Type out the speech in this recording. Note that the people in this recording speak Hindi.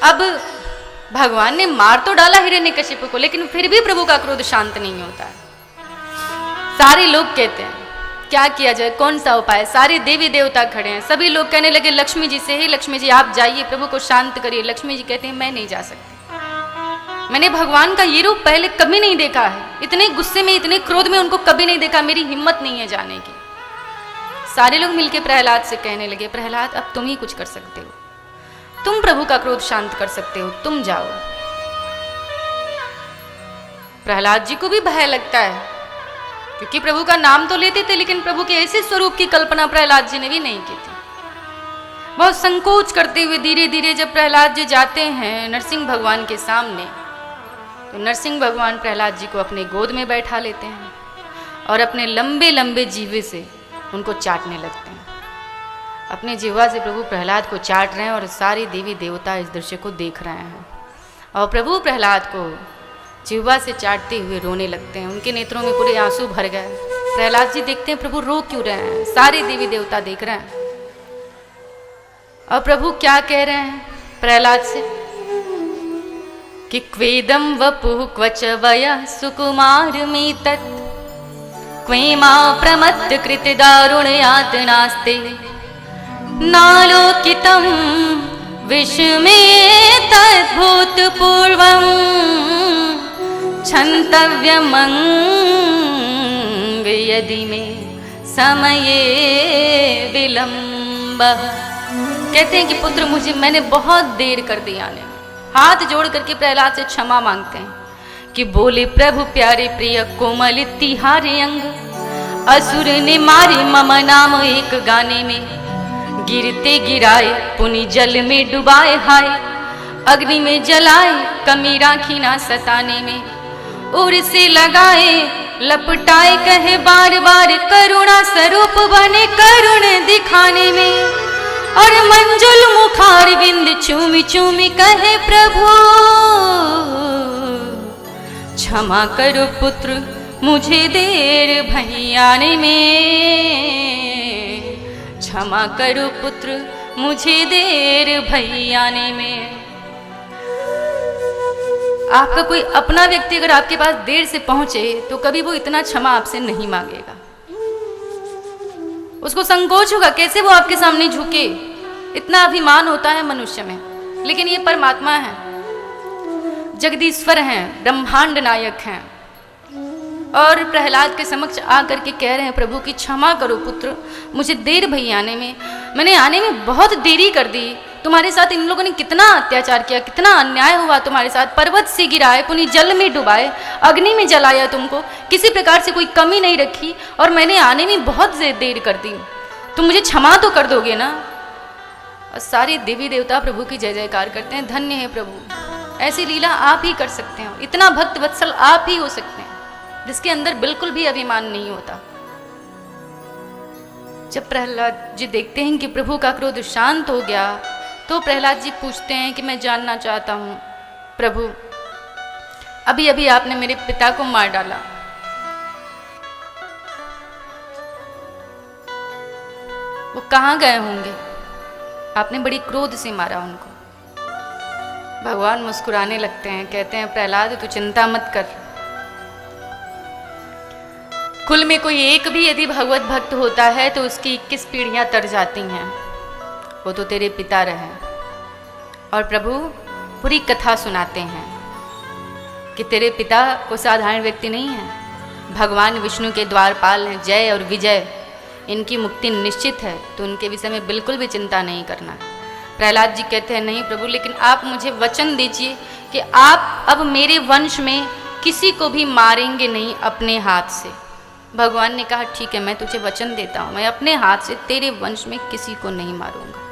अब भगवान ने मार तो डाला हिरण्यकशिपु को, लेकिन फिर भी प्रभु का क्रोध शांत नहीं होता है। सारे लोग कहते हैं क्या किया जाए, कौन सा उपाय। सारे देवी देवता खड़े हैं, सभी लोग कहने लगे लक्ष्मी जी से, ही लक्ष्मी जी आप जाइए प्रभु को शांत करिए। लक्ष्मी जी कहते हैं मैं नहीं जा सकती, मैंने भगवान का ये रूप पहले कभी नहीं देखा है, इतने गुस्से में इतने क्रोध में उनको कभी नहीं देखा, मेरी हिम्मत नहीं है जाने की। सारे लोग मिलके प्रहलाद से कहने लगे प्रहलाद अब तुम ही कुछ कर सकते हो, तुम प्रभु का क्रोध शांत कर सकते हो, तुम जाओ। प्रहलाद जी को भी भय लगता है, क्योंकि प्रभु का नाम तो लेते थे, लेकिन प्रभु के ऐसे स्वरूप की कल्पना प्रहलाद जी ने भी नहीं की थी। बहुत संकोच करते हुए धीरे धीरे जब प्रहलाद जी जाते हैं नरसिंह भगवान के सामने, तो नरसिंह भगवान प्रहलाद जी को अपने गोद में बैठा लेते हैं और अपने लंबे लंबे जीवे से उनको चाटने लगते हैं। अपने जिह्वा से प्रभु प्रहलाद को चाट रहे हैं और सारे देवी देवता इस दृश्य को देख रहे हैं। और प्रभु प्रहलाद को जिह्वा से चाटते हुए रोने लगते हैं, उनके नेत्रों में पूरे आंसू भर गए। प्रहलाद जी देखते हैं प्रभु रो क्यों रहे हैं, सारे देवी देवता देख रहे हैं। और प्रभु क्या कह रहे हैं प्रहलाद से कि क्वेदम वपुः क्वच वयः सुकुमार में तत् क्वेमा प्रमत्त कृत दारुण यातनास्ते नालोकितं विस्मये तद्भूत पूर्वं क्षन्तव्यमं यदि मे समये विलम्बः। कहते हैं कि पुत्र मैंने बहुत देर कर दी आने में। हाथ जोड़ करके प्रहलाद से क्षमा मांगते हैं कि बोले प्रभु प्यारे प्रिय कोमल तिहारे अंग, असुर ने मारे मम नाम एक गाने में, गिरते गिराए पुनि जल में डुबाए हाय, अग्नि में जलाए कमी राखी ना सताने में, उर से लगाए लपटाए कहे बार बार करुणा स्वरूप बने करुण दिखाने में, और मंजुल मुखार बिंद चूमी चूमी कहे प्रभु क्षमा करो पुत्र मुझे देर भई आने में, क्षमा करो पुत्र मुझे देर भई आने में। आपका कोई अपना व्यक्ति अगर आपके पास देर से पहुंचे तो कभी वो इतना क्षमा आपसे नहीं मांगेगा, उसको संकोच होगा, कैसे वो आपके सामने झुके। इतना अभिमान होता है मनुष्य में, लेकिन ये परमात्मा है, जगदीश्वर हैं, ब्रह्मांड नायक हैं, और प्रहलाद के समक्ष आकर के कह रहे हैं प्रभु की क्षमा करो पुत्र मुझे देर भई आने में, मैंने आने में बहुत देरी कर दी, तुम्हारे साथ इन लोगों ने कितना अत्याचार किया, कितना अन्याय हुआ तुम्हारे साथ, पर्वत से गिराए पुनि जल में डुबाए, अग्नि में जलाया तुमको, किसी प्रकार से कोई कमी नहीं रखी, और मैंने आने में बहुत देर कर दी, तुम मुझे क्षमा तो कर दोगे ना। और सारे देवी देवता प्रभु की जय जयकार करते हैं, धन्य है प्रभु, ऐसी लीला आप ही कर सकते हो, इतना भक्त वत्सल आप ही हो सकते हैं जिसके अंदर बिल्कुल भी अभिमान नहीं होता। जब प्रहलाद जी देखते हैं कि प्रभु का क्रोध शांत हो गया, तो प्रहलाद जी पूछते हैं कि मैं जानना चाहता हूँ प्रभु, अभी अभी आपने मेरे पिता को मार डाला, वो कहाँ गए होंगे, आपने बड़ी क्रोध से मारा उनको। भगवान मुस्कुराने लगते हैं, कहते हैं प्रहलाद तू चिंता मत कर, कुल में कोई एक भी यदि भगवत भक्त होता है तो उसकी 21 पीढ़ियां तर जाती हैं, वो तो तेरे पिता रहे। और प्रभु पूरी कथा सुनाते हैं कि तेरे पिता को साधारण व्यक्ति नहीं है, भगवान विष्णु के द्वारपाल हैं, जय और विजय, इनकी मुक्ति निश्चित है, तो उनके विषय में बिल्कुल भी चिंता नहीं करना। प्रहलाद जी कहते हैं नहीं प्रभु, लेकिन आप मुझे वचन दीजिए कि आप अब मेरे वंश में किसी को भी मारेंगे नहीं अपने हाथ से। भगवान ने कहा ठीक है, मैं तुझे वचन देता हूँ, मैं अपने हाथ से तेरे वंश में किसी को नहीं मारूंगा।